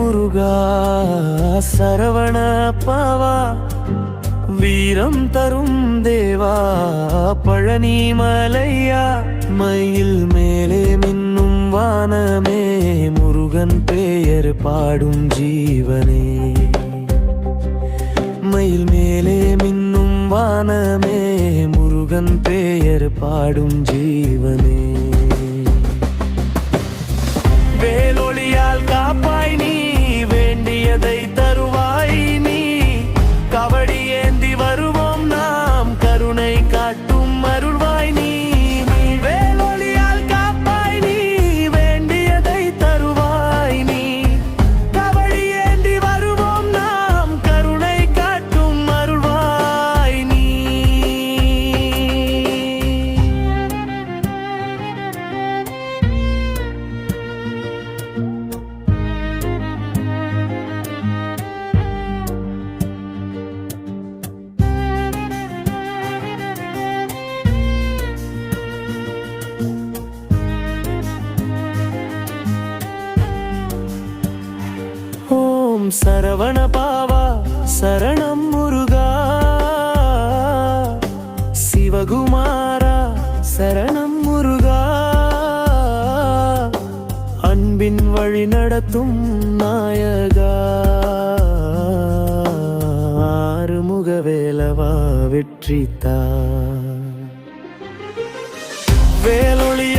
முருகா சரவண பாவா வீரம் தரும் தேவா பழனி மலையா மயில் மேலே மின்னும் வானமே முருகன் பெயர் பாடும் ஜீவனே மயில் மேலே மின்னும் வானமே முருகன் பெயர் பாடும் ஜீவனே வேலொளியால் காப்பாய் நீ வேண்டியதை தருவாய் நீ கவடி ஏந்தி வருவோம் நாம் கருணை காட்டும் அருள்வாய் நீ வேலொளியால் காப்பாய் நீ வேண்டியதை தருவாய் நீ கவடி ஏந்தி வருவோம் நாம் கருணை காட்டும் அருள்வாய் நீ ஓம் சரவண பாவா சரணம் முருகா சிவகுமாரா சரணம் முருகா அன்பின் வழி நடத்தும் நாயகா ஆறுமுகவேலவா வெற்றித்தா வேலொளி